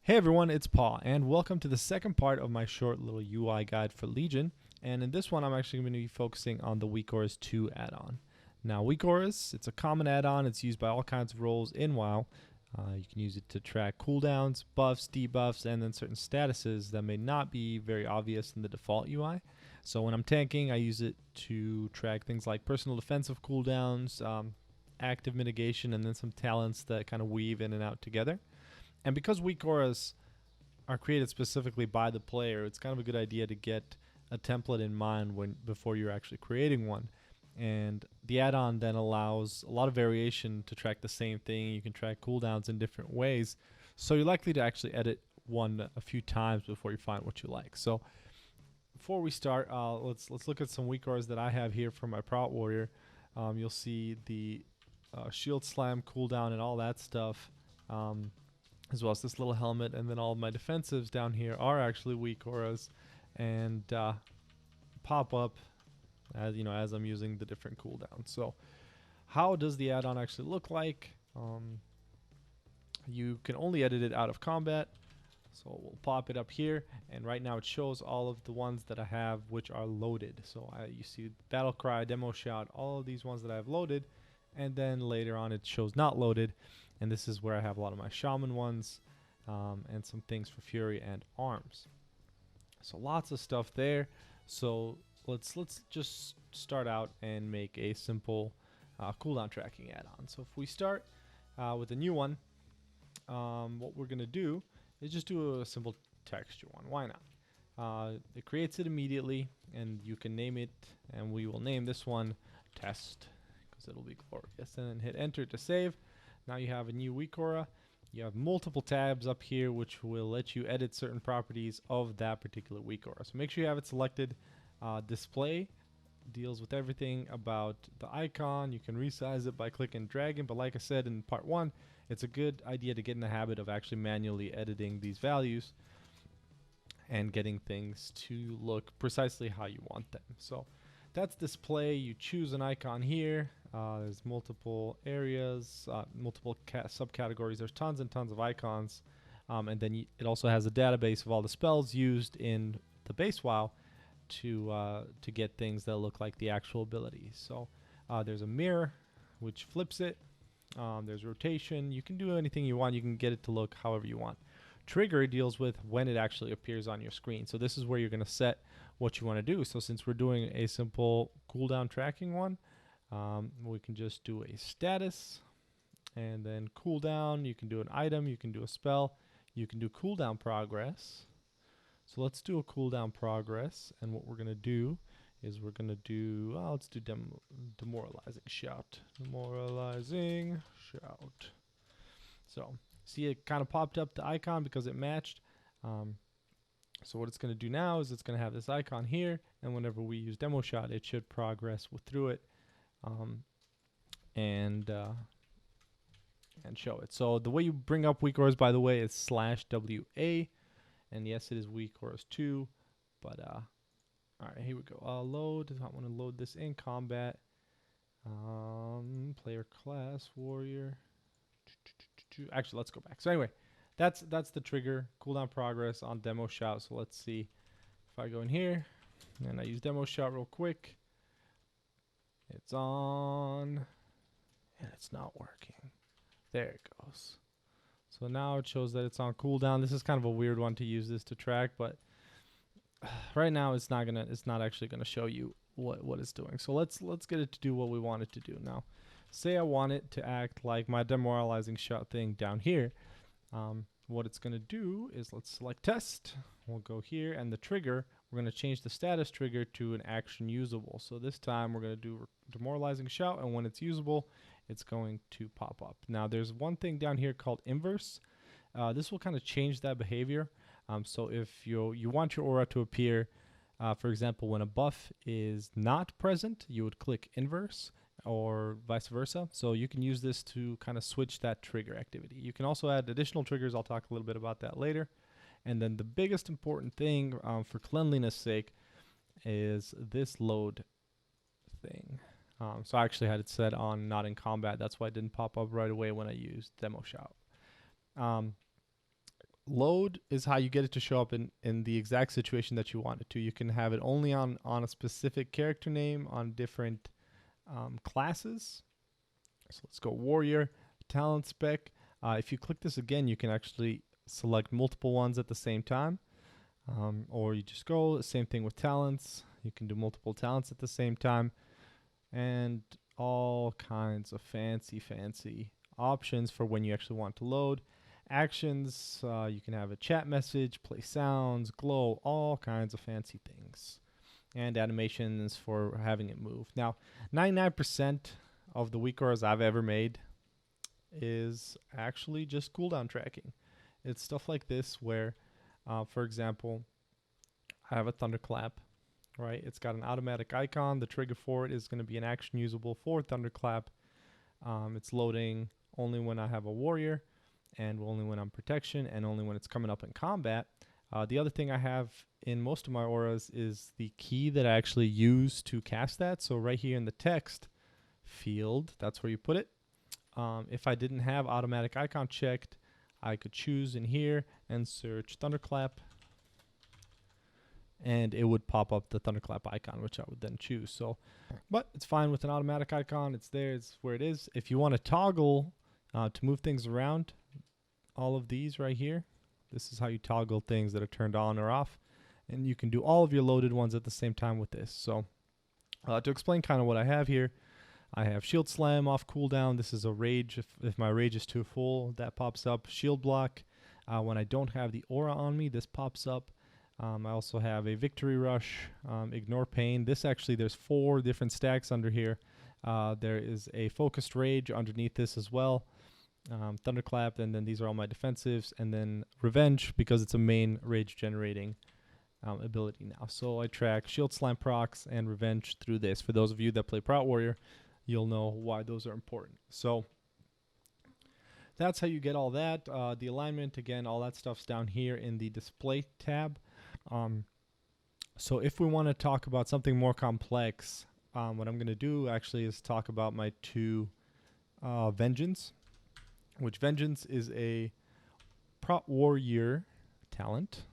Hey everyone, it's Paul, and welcome to the second part of my short little UI guide for Legion. And in this one, I'm actually going to be focusing on the Weak Auras 2 add-on. Now, Weak Auras, it's a common add-on. It's used by all kinds of roles in WoW. You can use it to track cooldowns, buffs, debuffs, and then certain statuses that may not be very obvious in the default UI. So when I'm tanking, I use it to track things like personal defensive cooldowns, active mitigation, and then some talents that kind of weave in and out together. And because weak auras are created specifically by the player, it's kind of a good idea to get a template in mind before you're actually creating one. And the add-on then allows a lot of variation to track the same thing. You can track cooldowns in different ways. So you're likely to actually edit one a few times before you find what you like. So before we start, let's look at some weak auras that I have here for my Prout Warrior. You'll see the shield slam cooldown and all that stuff. As well as this little helmet, and then all of my defensives down here are actually weak auras and pop up as I'm using the different cooldowns. So how does the add-on actually look like? You can only edit it out of combat, so we'll pop it up here, and right now it shows all of the ones that I have which are loaded. So you see battle cry, demo shout, all of these ones that I have loaded, and then later on it shows not loaded. And this is where I have a lot of my shaman ones and some things for fury and arms. So lots of stuff there. So let's just start out and make a simple cooldown tracking add-on. So if we start with a new one, what we're going to do is just do a simple texture one. Why not? It creates it immediately, and you can name it, and we will name this one test because it'll be glorious. And then hit enter to save. Now you have a new weak aura. You have multiple tabs up here which will let you edit certain properties of that particular weak aura. So make sure you have it selected. Display deals with everything about the icon. You can resize it by clicking and dragging, but like I said in part 1, it's a good idea to get in the habit of actually manually editing these values and getting things to look precisely how you want them. So that's display. You choose an icon here. There's multiple areas, multiple subcategories. There's tons and tons of icons. And then it also has a database of all the spells used in the base WoW to get things that look like the actual abilities. So there's a mirror, which flips it. There's rotation. You can do anything you want. You can get it to look however you want. Trigger deals with when it actually appears on your screen. So this is where you're going to set what you want to do. So since we're doing a simple cooldown tracking one, we can just do a status and then cooldown. You can do an item, you can do a spell, you can do cooldown progress. So let's do a cooldown progress, and what we're going to do is we're going to do, let's do demoralizing shout. Demoralizing shout. So see, it kind of popped up the icon because it matched. So what it's going to do now is it's going to have this icon here, and whenever we use demo shot, it should progress through it and show it. So the way you bring up weak auras, by the way, is /WA, and yes, it is weak auras 2. But all right, here we go. Load. I want to load this in combat. Player class warrior. Actually, let's go back. So anyway, that's the trigger cooldown progress on demo shout. So let's see if I go in here and I use demo shout real quick. It's on and it's not working. There it goes. So now it shows that it's on cooldown. This is kind of a weird one to use this to track, but right now it's not actually gonna show you what it's doing. So let's get it to do what we want it to do. Now say I want it to act like my demoralizing shot thing down here. What it's going to do is let's select test. We'll go here, and the trigger, we're going to change the status trigger to an action usable. So this time we're going to do demoralizing shout, and when it's usable, it's going to pop up. Now there's one thing down here called inverse. This will kind of change that behavior. So if you want your aura to appear, for example, when a buff is not present, you would click inverse, or vice versa. So you can use this to kind of switch that trigger activity. You can also add additional triggers. I'll talk a little bit about that later. And then the biggest important thing for cleanliness sake is this load thing. So I actually had it set on not in combat. That's why it didn't pop up right away when I used demo shout. load is how you get it to show up in the exact situation that you want it to. You can have it only on a specific character name, on different classes. So let's go warrior, talent spec. If you click this again, you can actually select multiple ones at the same time. Or you just go, same thing with talents. You can do multiple talents at the same time. And all kinds of fancy options for when you actually want to load. Actions, you can have a chat message, play sounds, glow, all kinds of fancy things. And animations for having it move. Now, 99% of the weak auras I've ever made is actually just cooldown tracking. It's stuff like this where, for example, I have a thunderclap, right? It's got an automatic icon. The trigger for it is going to be an action usable for thunderclap. It's loading only when I have a warrior, and only when I'm protection, and only when it's coming up in combat. The other thing I have in most of my auras is the key that I actually use to cast that. So right here in the text field, that's where you put it. If I didn't have automatic icon checked, I could choose in here and search thunderclap, and it would pop up the thunderclap icon, which I would then choose. So, but it's fine with an automatic icon. It's there. It's where it is. If you want to toggle to move things around, all of these right here, this is how you toggle things that are turned on or off, and you can do all of your loaded ones at the same time with this. So to explain kind of what I have here, I have shield slam off cooldown. This is a rage. If my rage is too full, that pops up. Shield block. When I don't have the aura on me, this pops up. I also have a victory rush, ignore pain. This actually, there's 4 different stacks under here. There is a focused rage underneath this as well. Thunderclap, and then these are all my defensives, and then revenge, because it's a main rage generating ability now. So I track shield slam procs and revenge through this. For those of you that play Prout Warrior, you'll know why those are important. So that's how you get all that. The alignment, again, all that stuff's down here in the display tab. So if we want to talk about something more complex, what I'm going to do actually is talk about my 2 vengeance, which vengeance is a Prout Warrior talent,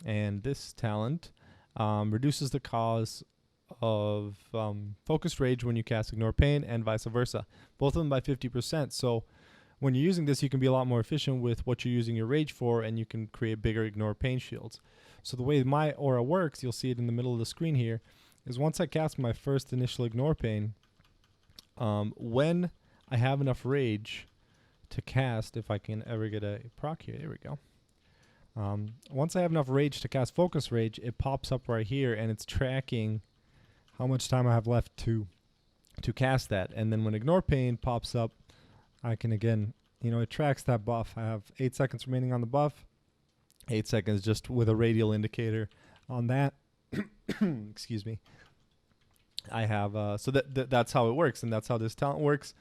and this talent reduces the cause of focused rage when you cast ignore pain, and vice versa, both of them by 50%. So when you're using this, you can be a lot more efficient with what you're using your rage for, and you can create bigger ignore pain shields. So the way my aura works, you'll see it in the middle of the screen here, is once I cast my first initial ignore pain, when I have enough rage to cast, if I can ever get a proc here, there we go. Once I have enough rage to cast focus rage, it pops up right here, and it's tracking how much time I have left to cast that. And then when ignore pain pops up, I can again, it tracks that buff. I have 8 seconds remaining on the buff, 8 seconds just with a radial indicator on that. Excuse me. I have, so that's how it works, and that's how this talent works.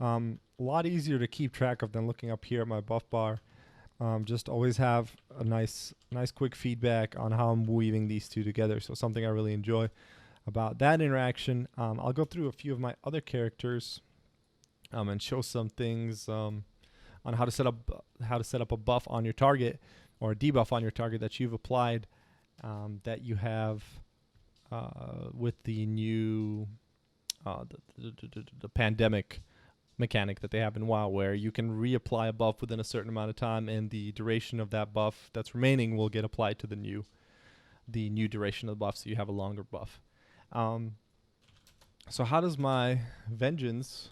A lot easier to keep track of than looking up here at my buff bar. Just always have a nice quick feedback on how I'm weaving these 2 together. So something I really enjoy about that interaction. I'll go through a few of my other characters and show some things on how to set up a buff on your target, or a debuff on your target that you've applied, that you have with the new the pandemic mechanic that they have in WoW, where you can reapply a buff within a certain amount of time, and the duration of that buff that's remaining will get applied to the new duration of the buff, so you have a longer buff. So how does my vengeance,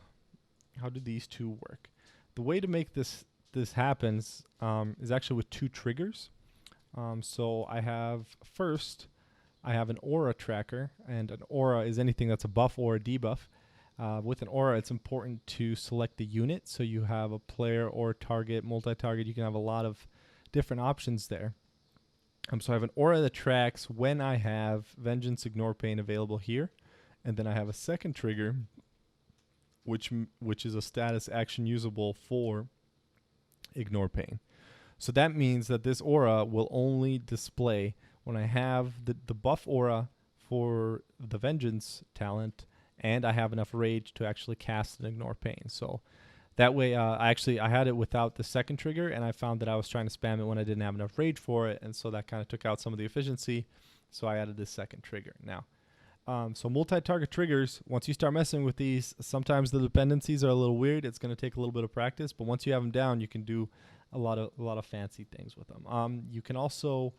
how do these 2 work? The way to make this happens is actually with 2 triggers. So I have an aura tracker, and an aura is anything that's a buff or a debuff. With an aura, it's important to select the unit, so you have a player or target, multi-target. You can have a lot of different options there. So I have an aura that tracks when I have Vengeance Ignore Pain available here, and then I have a second trigger, which is a status action usable for Ignore Pain. So that means that this aura will only display when I have the buff aura for the Vengeance talent, and I have enough rage to actually cast and ignore pain. So That way, I had it without the second trigger, and I found that I was trying to spam it when I didn't have enough rage for it, and so that kind of took out some of the efficiency. So I added this second trigger. Now, so multi-target triggers, once you start messing with these, sometimes the dependencies are a little weird. It's going to take a little bit of practice, but once you have them down, you can do a lot of fancy things with them. You can also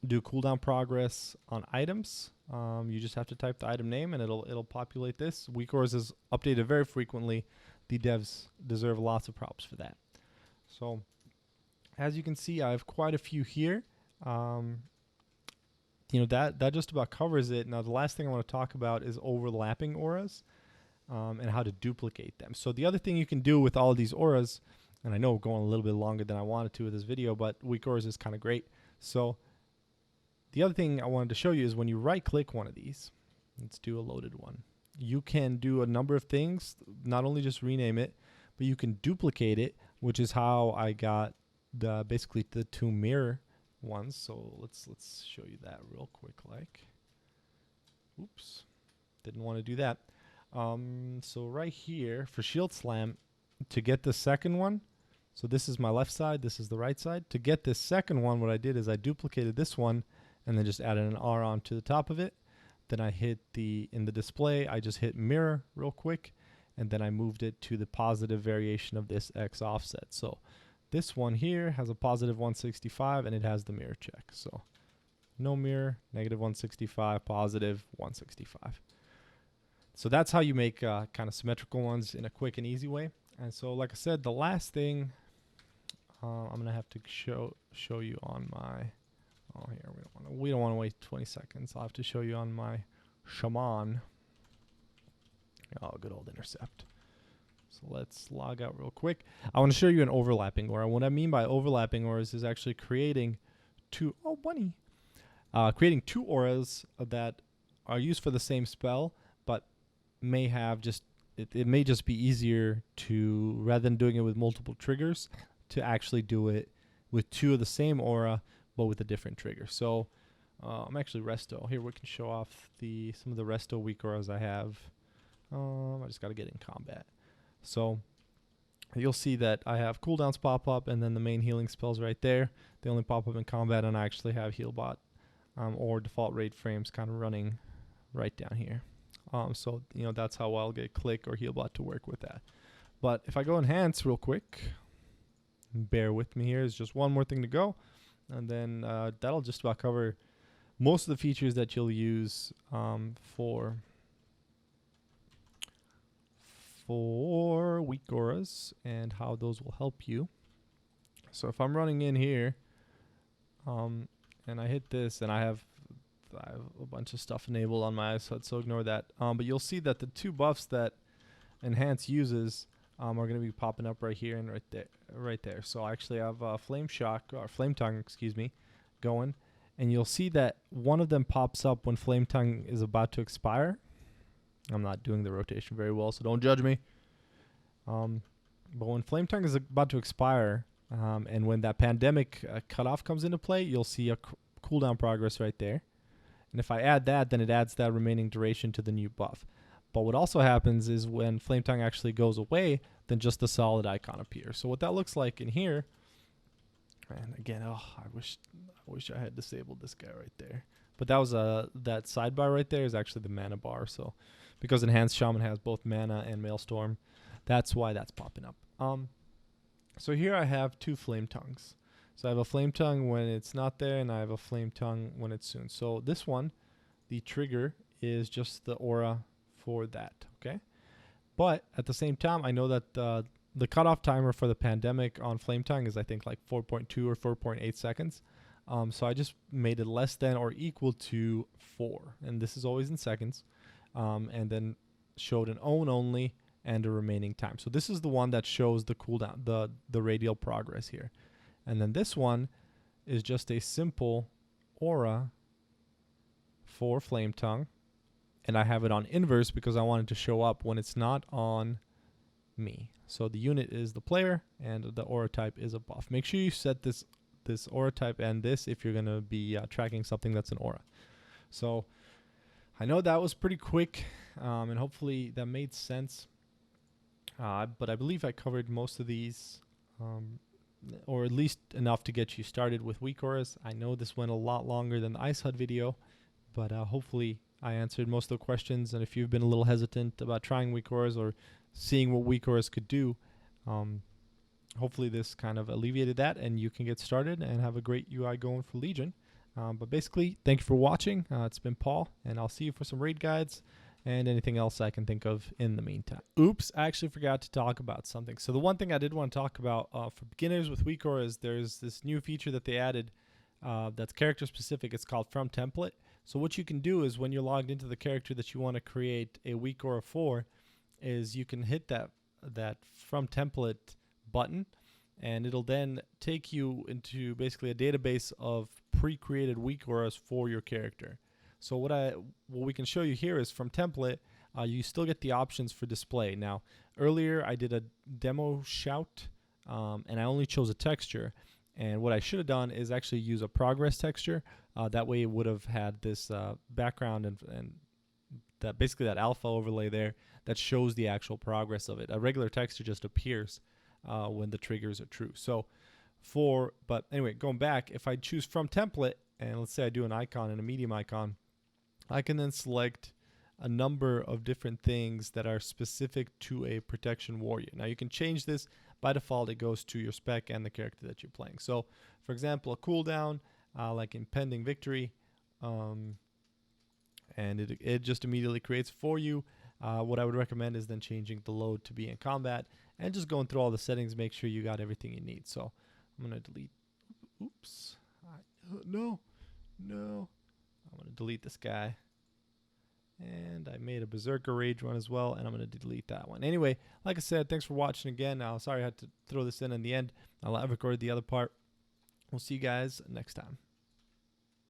do cooldown progress on items. You just have to type the item name and it'll populate this. Weak auras is updated very frequently. The devs deserve lots of props for that. So as you can see, I have quite a few here. That just about covers it. Now the last thing I want to talk about is overlapping auras and how to duplicate them. So the other thing you can do with all of these auras, and I know we're going a little bit longer than I wanted to with this video, but weak auras is kind of great. So the other thing I wanted to show you is when you right click one of these, let's do a loaded one, you can do a number of things, not only just rename it, but you can duplicate it, which is how I got basically the two mirror ones. So let's show you that real quick. Oops, didn't want to do that. So right here for Shield Slam, to get the second one, so this is my left side, this is the right side. To get this second one, what I did is I duplicated this one and then just added an R onto the top of it. Then I hit in the display, I just hit mirror real quick, and then I moved it to the positive variation of this X offset. So this one here has a positive 165 and it has the mirror check. So no mirror, negative 165, positive 165. So that's how you make kind of symmetrical ones in a quick and easy way. And so like I said, the last thing I'm gonna have to show you on my, here we don't want to wait 20 seconds. I'll have to show you on my shaman. Oh, good old intercept. So let's log out real quick. I want to show you an overlapping aura. What I mean by overlapping auras is actually creating two creating two auras that are used for the same spell, but may have just it may just be easier to, rather than doing it with multiple triggers, to actually do it with two of the same aura but with a different trigger. So I'm actually resto. Here we can show off some of the resto weak auras I have. I just got to get in combat. So you'll see that I have cooldowns pop up and then the main healing spells right there. They only pop up in combat, and I actually have healbot or default raid frames kind of running right down here. So that's how I'll get click or healbot to work with that. But if I go enhance real quick, bear with me here, there's just one more thing to go. And then that'll just about cover most of the features that you'll use for weak auras and how those will help you. So if I'm running in here and I hit this, and I have a bunch of stuff enabled on my ISOD, so ignore that. But you'll see that the two buffs that enhance uses are going to be popping up right here and right there. So I actually have Flame Shock, or Flame Tongue, excuse me, going. And you'll see that one of them pops up when Flame Tongue is about to expire. I'm not doing the rotation very well, so don't judge me. But when Flame Tongue is about to expire, and when that pandemic cutoff comes into play, you'll see a cooldown progress right there. And if I add that, then it adds that remaining duration to the new buff. But what also happens is when Flame Tongue actually goes away, then just the solid icon appears. So what that looks like in here, and again, I wish I had disabled this guy right there. But that was that sidebar right there is actually the mana bar. So because Enhanced Shaman has both mana and Maelstrom, that's why that's popping up. So here I have two Flame Tongues. So I have a Flame Tongue when it's not there, and I have a Flame Tongue when it's soon. So this one, the trigger is just the aura for that, okay? But at the same time, I know that the cutoff timer for the pandemic on Flame Tongue is, I think, like 4.2 or 4.8 seconds. So I just made it less than or equal to 4, and this is always in seconds, and then showed an own only and a remaining time. So this is the one that shows the cooldown, the radial progress here. And then this one is just a simple aura for Flame Tongue, and I have it on inverse because I wanted to show up when it's not on me. So the unit is the player and the aura type is a buff. Make sure you set this aura type and this if you're going to be tracking something that's an aura. So I know that was pretty quick, and hopefully that made sense. But I believe I covered most of these, or at least enough to get you started with weak auras. I know this went a lot longer than the Ice Hut video, but hopefully I answered most of the questions. And if you've been a little hesitant about trying weak auras or seeing what weak auras could do, hopefully this kind of alleviated that, and you can get started and have a great UI going for Legion. But basically, thank you for watching. It's been Paul, and I'll see you for some raid guides and anything else I can think of in the meantime. Oops, I actually forgot to talk about something. So the one thing I did want to talk about for beginners with weak aura is there's this new feature that they added that's character specific. It's called From Template. So what you can do is when you're logged into the character that you want to create a weak aura for, is you can hit that From Template button, and it'll then take you into basically a database of pre-created weak auras for your character. So what we can show you here is from template, you still get the options for display. Now, earlier I did a demo shout, and I only chose a texture. And what I should have done is actually use a progress texture. That way it would have had this background and that basically that alpha overlay there that shows the actual progress of it. A regular texture just appears when the triggers are true. So but anyway, going back, if I choose from template, and let's say I do an icon and a medium icon, I can then select a number of different things that are specific to a protection warrior. Now you can change this. By default, it goes to your spec and the character that you're playing. So for example, a cooldown, like impending victory, and it just immediately creates for you. What I would recommend is then changing the load to be in combat and just going through all the settings, make sure you got everything you need. So I'm going to delete, oops, no, I'm going to delete this guy. And I made a Berserker Rage one as well, and I'm going to delete that one. Anyway, like I said, thanks for watching again. Sorry I had to throw this in the end. I'll have recorded the other part. We'll see you guys next time.